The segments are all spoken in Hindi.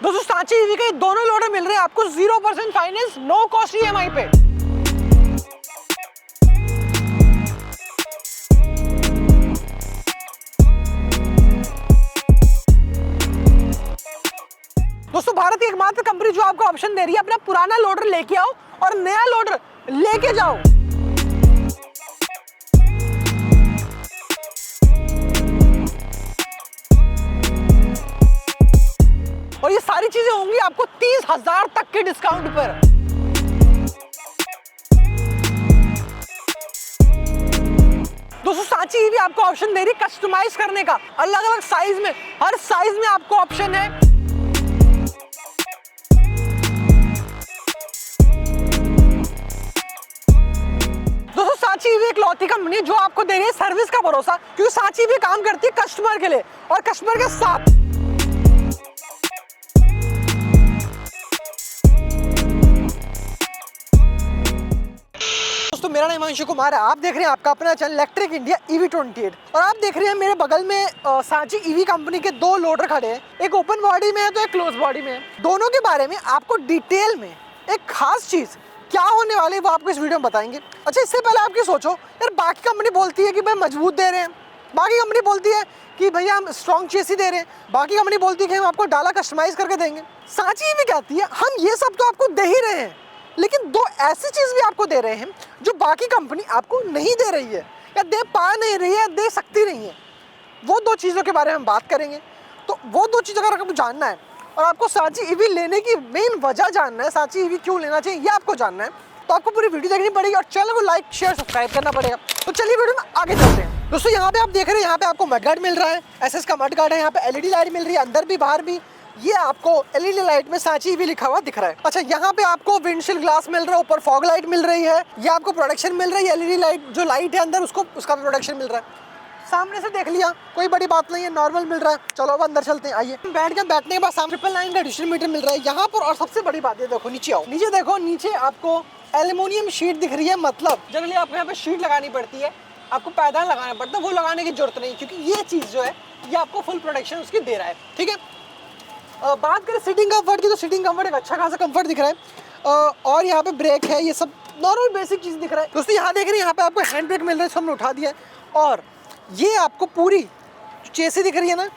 दोस्तों सांची ईवी के दोनों लोडर मिल रहे हैं आपको 0% फाइनेंस, नो कॉस्ट ईएमआई पे। दोस्तों भारत की एकमात्र कंपनी जो आपको ऑप्शन दे रही है अपना पुराना लोडर लेके आओ और नया लोडर लेके जाओ। और ये सारी चीजें होंगी आपको 30,000 तक के डिस्काउंट पर। दोस्तों सांची ईवी आपको ऑप्शन दे रही है कस्टमाइज करने का, अलग अलग साइज में, हर साइज में आपको ऑप्शन है। दोस्तों सांची ईवी एक लौती कंपनी जो आपको दे रही है सर्विस का भरोसा, क्योंकि सांची ईवी काम करती है कस्टमर के लिए और कस्टमर के साथ। दोस्तों मेरा नाम हिमांशु कुमार है, आप देख रहे हैं आपका अपना चैनल इलेक्ट्रिक इंडिया EV28 और आप देख रहे हैं मेरे बगल में सांची ईवी कंपनी के दो लोडर खड़े हैं, एक ओपन बॉडी में है तो एक क्लोज बॉडी में है। दोनों के बारे में आपको डिटेल में एक खास चीज क्या होने वाली है वो आपको इस वीडियो में बताएंगे। अच्छा इससे पहले आप क्या सोचो यार, बाकी कंपनी बोलती है कि भाई मजबूत दे रहे हैं, बाकी कंपनी बोलती है कि भैया हम स्ट्रॉन्ग चेसी दे रहे हैं, बाकी कंपनी बोलती है कि हम आपको डाला कस्टमाइज करके देंगे। सांची ईवी कहती है हम ये सब तो आपको दे ही रहे हैं, लेकिन दो ऐसी चीज भी आपको दे रहे हैं जो बाकी कंपनी आपको नहीं दे रही है या दे पा नहीं रही है, दे सकती नहीं है। वो दो चीज़ों के बारे में हम बात करेंगे। तो वो दो चीज़ अगर आपको जानना है और आपको सांची ईवी लेने की मेन वजह जानना है, सांची ईवी क्यों लेना चाहिए ये आपको जानना है, तो आपको पूरी वीडियो देखनी पड़ेगी और चैनल को लाइक शेयर सब्सक्राइब करना पड़ेगा। तो चलिए वीडियो में आगे चलते हैं। दोस्तों यहाँ पे आप देख रहे हैं, यहाँ पे आपको मडगार्ड मिल रहा है, SS का मडगार्ड है, यहाँ पे LED लाइट मिल रही है अंदर भी बाहर भी। ये आपको LED लाइट में सांची ईवी लिखा हुआ दिख रहा है। अच्छा यहाँ पे आपको विंडशील्ड ग्लास मिल रहा है, ऊपर फॉग लाइट मिल रही है, ये आपको प्रोटेक्शन मिल रही है। LED लाइट जो लाइट है अंदर उसका भी प्रोटेक्शन मिल रहा है। सामने से देख लिया, कोई बड़ी बात नहीं है, नॉर्मल मिल रहा है। चलो अब अंदर चलते हैं, आइए। बैठने के बाद सामने 999 का डिजिटल मीटर मिल रहा है यहाँ पर। और सबसे बड़ी बात है, देखो नीचे आओ, नीचे देखो, नीचे आपको एल्यूमिनियम शीट दिख रही है। मतलब जनरली आपको यहाँ पे शीट लगानी पड़ती है, आपको पैदान लगाना पड़ता है, वो लगाने की जरूरत नहीं, क्योंकि ये चीज़ जो है ये आपको फुल प्रोटेक्शन उसकी दे रहा है। ठीक है, बात करें सीटिंग कंफर्ट की तो सीटिंग कंफर्ट एक अच्छा खासा कंफर्ट दिख रहा है। और यहाँ पे ब्रेक है, ये सब नॉर्मल बेसिक चीज़ दिख रहा है। दोस्तों यहाँ देख रहे हैं, यहाँ पे आपको हैंड ब्रेक मिल रहा है, इसको हमने उठा दिया है। और ये आपको पूरी चेसी दिख रही है ना,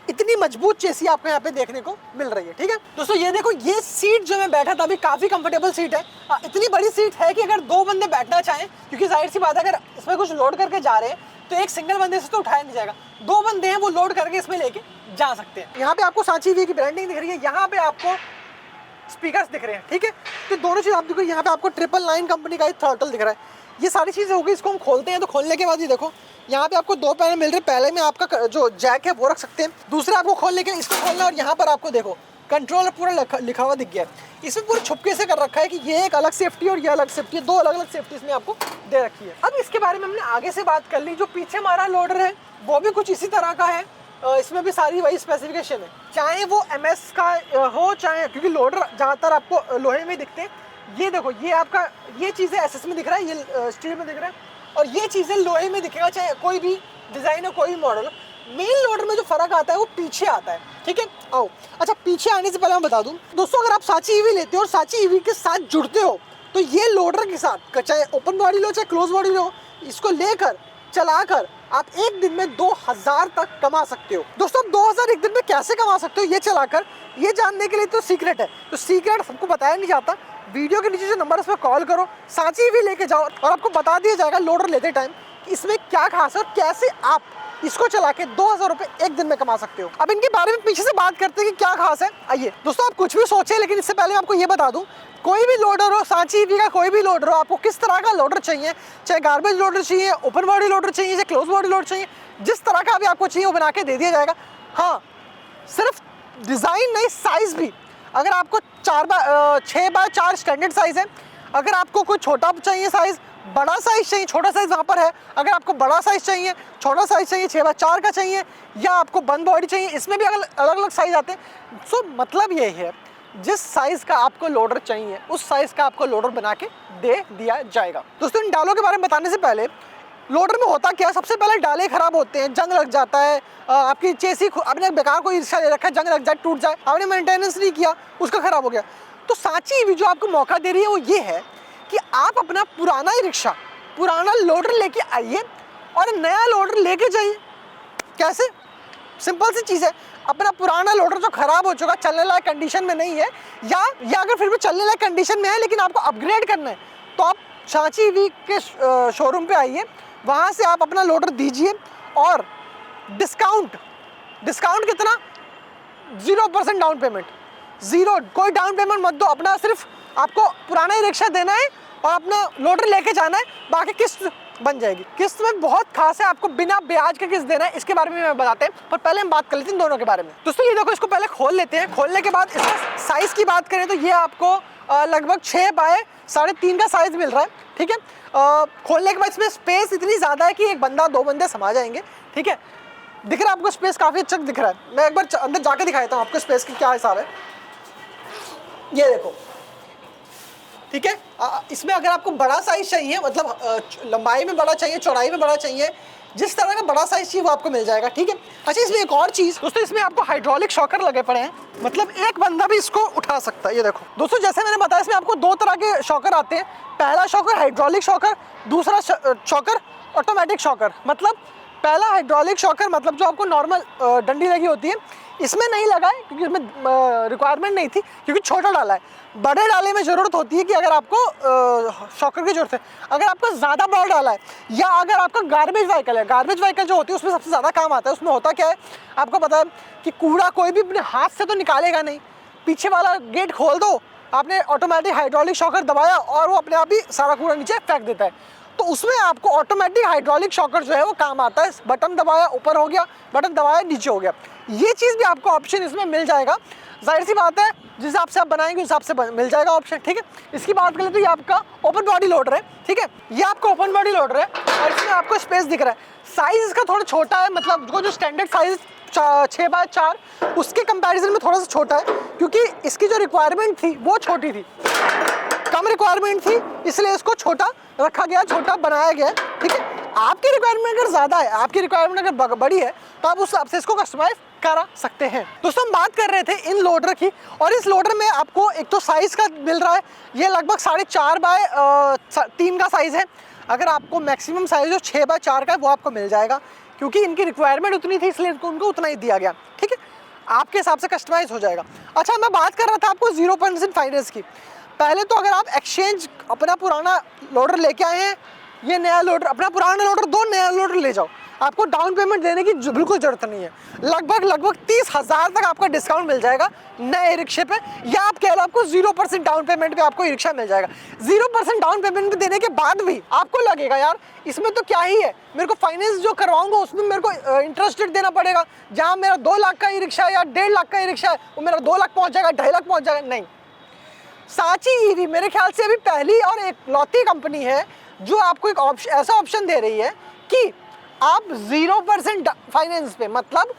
इतनी मजबूत चेसी आपको यहाँ पे देखने को मिल रही है। ठीक है दोस्तों, ये देखो, ये सीट जो मैं बैठा था अभी काफ़ी कंफर्टेबल सीट है। इतनी बड़ी सीट है कि अगर दो बंदे बैठना चाहें, क्योंकि जाहिर सी बात है अगर इसमें कुछ लोड करके जा रहे हैं तो एक सिंगल बंदे से तो उठाया नहीं जाएगा, दो बंदे हैं वो लोड करके इसमें लेके जा सकते हैं। यहाँ पे आपको सांची ईवी की ब्रांडिंग दिख रही है, यहाँ पे आपको स्पीकर्स दिख रहे हैं। ठीक है, तो दोनों चीज़ आप देखो, यहाँ पे आपको 999 कंपनी का थ्रॉटल दिख रहा है। ये सारी चीज़ें होगी, इसको हम खोलते हैं। तो खोलने के बाद ये देखो, यहाँ पे आपको दो पैनल मिल रहे हैं। पहले में आपका जो जैक है वो रख सकते हैं, दूसरा आपको खोलने के इसको खोलना, और यहाँ पर आपको देखो कंट्रोलर पूरा लिखा हुआ दिख गया है। इसमें पूरे छुपके से कर रखा है कि ये एक अलग सेफ्टी और ये अलग सेफ्टी है, दो अलग अलग सेफ्टी इसमें आपको दे रखी है। अब इसके बारे में हमने आगे से बात कर ली। जो पीछे हमारा लोडर है वो भी कुछ इसी तरह का है, इसमें भी सारी वही स्पेसिफिकेशन है, चाहे वो MS का हो चाहे, क्योंकि लोडर ज़्यादातर आपको लोहे में दिखते हैं। ये देखो, ये आपका ये चीज़ें SS में दिख रहा है, ये स्टील में दिख रहा है, और ये चीज़ें लोहे में दिखेगा, चाहे कोई भी डिज़ाइन हो, कोई भी मॉडल। मेन लोडर में जो फ़र्क आता है वो पीछे आता है। ठीक है, आओ। अच्छा, पीछे आने से पहले मैं बता दूं दोस्तों, अगर आप सांची ईवी लेते हो और सांची ईवी के साथ जुड़ते हो तो ये लोडर के साथ, चाहे ओपन बॉडी लो चाहे क्लोज बॉडी लो, इसको लेकर चलाकर आप एक दिन में 2000 तक कमा सकते हो। दोस्तों आप 2000 एक दिन में कैसे कमा सकते हो ये चलाकर, ये जानने के लिए तो सीक्रेट है। तो सीक्रेट सबको बताया नहीं जाता। वीडियो के नीचे जो नंबर है उस पर कॉल करो, सांची ईवी लेके जाओ और आपको बता दिया जाएगा लोडर लेते टाइम इसमें क्या खास है और कैसे आप इसको चला के 2000 रुपए एक दिन में कमा सकते हो। अब इनके बारे में पीछे से बात करते हैं कि क्या खास है। आइए दोस्तों, आप कुछ भी सोचे, लेकिन इससे पहले आपको ये बता दूं, कोई भी लोडर हो, सांची ईवी का कोई भी लोडर हो, आपको किस तरह का लोडर चाहिए, चाहे गार्बेज लोडर चाहिए, ओपन बॉडी लोडर चाहिए, चाहे क्लोज बॉडी लोडर चाहिए, जिस तरह का भी आपको चाहिए वो बना के दे दिया जाएगा। हाँ, सिर्फ डिज़ाइन नहीं, साइज़ भी। अगर आपको 6x4 स्टैंडर्ड साइज़ है, अगर आपको कोई छोटा चाहिए साइज़, बड़ा साइज़ चाहिए, छोटा साइज़ वहाँ पर है। अगर आपको बड़ा साइज़ चाहिए, छोटा साइज़ चाहिए, 6x4 का चाहिए, या आपको बंद बॉडी चाहिए, इसमें भी अलग अलग साइज़ आते हैं। सो मतलब ये है, जिस साइज़ का आपको लोडर चाहिए उस साइज़ का आपको लोडर बना के दे दिया जाएगा। दोस्तों इन डालों के बारे में बताने से पहले लोडर में होता क्या, सबसे पहले डाले खराब होते हैं, जंग लग जाता है, आपकी चेसी, आपने बेकार कोई रिक्शा ले रखा है, जंग लग जाए, टूट जाए, आपने मेंटेनेंस नहीं किया, उसका खराब हो गया। तो सांची ईवी जो आपको मौका दे रही है वो ये है कि आप अपना पुराना ही रिक्शा, पुराना लोडर लेके आइए और नया लोडर लेके जाइए। कैसे? सिंपल सी चीज़ है, अपना पुराना लोडर जो खराब हो चुका, चलने लायक कंडीशन में नहीं है, या अगर फिर भी चलने लायक कंडीशन में है लेकिन आपको अपग्रेड करना है, तो आप सांची ईवी के शोरूम पे आइए, वहाँ से आप अपना लोडर दीजिए और डिस्काउंट कितना, 0% डाउन पेमेंट, कोई डाउन पेमेंट मत दो, अपना सिर्फ आपको पुराना ही रिक्शा देना है और अपना लोडर लेके जाना है, बाकी किस्त बन जाएगी। किस्त में बहुत खास है, आपको बिना ब्याज के किस्त देना है, इसके बारे में बताते हैं, पर पहले हम बात कर लेते हैं दोनों के बारे में। दोस्तों ये देखो, इसको पहले खोल लेते हैं। खोलने के बाद इसका साइज़ की बात करें तो ये आपको लगभग 6 बाय 3.5 का साइज़ मिल रहा है, ठीक है। खोलने के बाद इसमें स्पेस इतनी ज़्यादा है कि एक बंदा 2 बंदे समा जाएंगे, ठीक है। दिख रहा है आपको स्पेस, काफ़ी अच्छा दिख रहा है। मैं एक बार अंदर जाके दिखा देता हूँ आपको स्पेस की क्या हिसाब है। ये देखो, ठीक है। इसमें अगर आपको बड़ा साइज चाहिए, मतलब लंबाई में बड़ा चाहिए, चौड़ाई में बड़ा चाहिए, जिस तरह का बड़ा साइज चाहिए वो आपको मिल जाएगा, ठीक है। अच्छा, इसमें एक और चीज़ दोस्तों, इसमें आपको हाइड्रोलिक शॉकर लगे पड़े हैं, मतलब एक बंदा भी इसको उठा सकता है। ये देखो दोस्तों, जैसे मैंने बताया, इसमें आपको 2 तरह के शॉकर आते हैं। पहला शॉकर हाइड्रोलिक शॉकर, दूसरा शॉकर ऑटोमेटिक शॉकर। मतलब पहला हाइड्रोलिक शॉकर, मतलब जो आपको नॉर्मल डंडी लगी होती है, इसमें नहीं लगा है क्योंकि इसमें रिक्वायरमेंट नहीं थी, क्योंकि छोटा डाला है। बड़े डाले में ज़रूरत होती है कि अगर आपको शॉकर की ज़रूरत है, अगर आपको ज़्यादा बड़ा डाला है, या अगर आपका गार्बेज व्हीकल है, गार्बेज व्हीकल जो होती है उसमें सबसे ज़्यादा काम आता है। उसमें होता क्या है आपको पता है कि कूड़ा कोई भी अपने हाथ से तो निकालेगा नहीं, पीछे वाला गेट खोल दो, आपने ऑटोमेटिक हाइड्रोलिक शॉकर दबाया और वो अपने आप ही सारा कूड़ा नीचे फेंक देता है। तो उसमें आपको ऑटोमेटिक हाइड्रोलिक शॉकर जो है वो काम आता है। बटन दबाया ऊपर हो गया, बटन दबाया नीचे हो गया। ये चीज़ भी आपको ऑप्शन इसमें मिल जाएगा। जाहिर सी बात है, जिस हिसाब से आप बनाएंगे उस हिसाब से मिल जाएगा ऑप्शन, ठीक है। इसकी बात करें तो ये आपका ओपन बॉडी लोडर है, ठीक है। ये आपका ओपन बॉडी लोडर है और इसमें आपको स्पेस दिख रहा है। साइज़ इसका थोड़ा छोटा है, मतलब जो स्टैंडर्ड साइज़ 6 बाय 4 उसके कंपैरिजन में थोड़ा सा छोटा है, क्योंकि इसकी जो रिक्वायरमेंट थी वो छोटी थी, कम रिक्वायरमेंट थी, इसलिए इसको छोटा रखा गया, छोटा बनाया गया, ठीक है। आपकी रिक्वायरमेंट अगर ज़्यादा है, आपकी रिक्वायरमेंट अगर बड़ी है, तो आप उस हिसाब से इसको कस्टमाइज करा सकते हैं। दोस्तों हम बात कर रहे थे इन लोडर की, और इस लोडर में आपको एक तो साइज़ का मिल रहा है, ये लगभग 4.5 बाय 3 का साइज़ है। अगर आपको मैक्सिमम साइज़ जो 6 बाय 4 का है वो आपको मिल जाएगा, क्योंकि इनकी रिक्वायरमेंट उतनी थी इसलिए उनको उतना ही दिया गया, ठीक है। आपके हिसाब से कस्टमाइज हो जाएगा। अच्छा, मैं बात कर रहा था आपको 0% फाइनेंस की। पहले तो अगर आप एक्सचेंज अपना पुराना लोडर लेके आए हैं, ये नया लोडर, अपना पुराना लोडर दो, नया लोडर ले जाओ, आपको डाउन पेमेंट देने की बिल्कुल ज़रूरत नहीं है। लगभग 30,000 तक आपका डिस्काउंट मिल जाएगा नए रिक्शे पे, या आप कह लो आपको 0% डाउन पेमेंट पे आपको रिक्शा मिल जाएगा। 0% डाउन पेमेंट देने के बाद भी आपको लगेगा यार इसमें तो क्या ही है, मेरे को फाइनेंस जो करवाऊंगा उसमें मेरे को इंटरेस्ट रेट देना पड़ेगा, जहाँ मेरा 2 लाख का ई रिक्शा है या 1.5 लाख का ई रिक्शा है वो मेरा 2 लाख पहुँच जाएगा, 2.5 लाख पहुँच जाएगा। नहीं, सांची ईवी मेरे ख्याल से अभी पहली और इकलौती कंपनी है जो आपको एक ऐसा ऑप्शन दे रही है कि आप 0% फाइनेंस पे, मतलब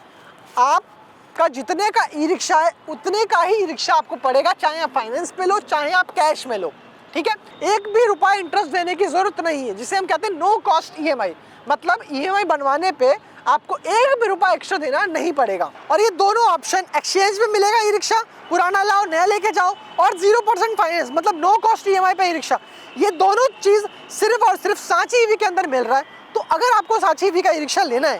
आपका जितने का ई रिक्शा है उतने का ही ई रिक्शा आपको पड़ेगा, चाहे आप फाइनेंस पे लो चाहे आप कैश में लो, ठीक है। एक भी रुपया इंटरेस्ट देने की जरूरत नहीं है, जिसे हम कहते हैं नो कॉस्ट ईएमआई, मतलब ईएमआई बनवाने पे आपको एक भी रुपया एक्स्ट्रा देना नहीं पड़ेगा। और ये दोनों ऑप्शन एक्सचेंज में मिलेगा, ई रिक्शा पुराना लाओ नया लेके जाओ, और 0% फाइनेंस मतलब नो कॉस्ट ईएमआई पे ई रिक्शा, ये दोनों चीज़ सिर्फ और सिर्फ सांची ईवी के अंदर मिल रहा है। तो अगर आपको सांची ईवी का ई रिक्शा लेना है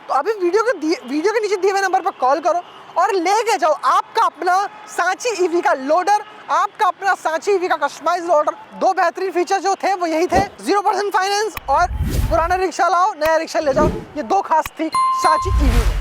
तो अभी वीडियो के नीचे दिए हुए नंबर पर कॉल करो और लेके जाओ आपका अपना सांची ईवी का लोडर, आपका अपना सांची ईवी का कस्टमाइज लोडर। 2 बेहतरीन फीचर जो थे वो यही थे, 0% फाइनेंस और पुराना रिक्शा लाओ नया रिक्शा ले जाओ, ये 2 खास थी सांची ईवी में।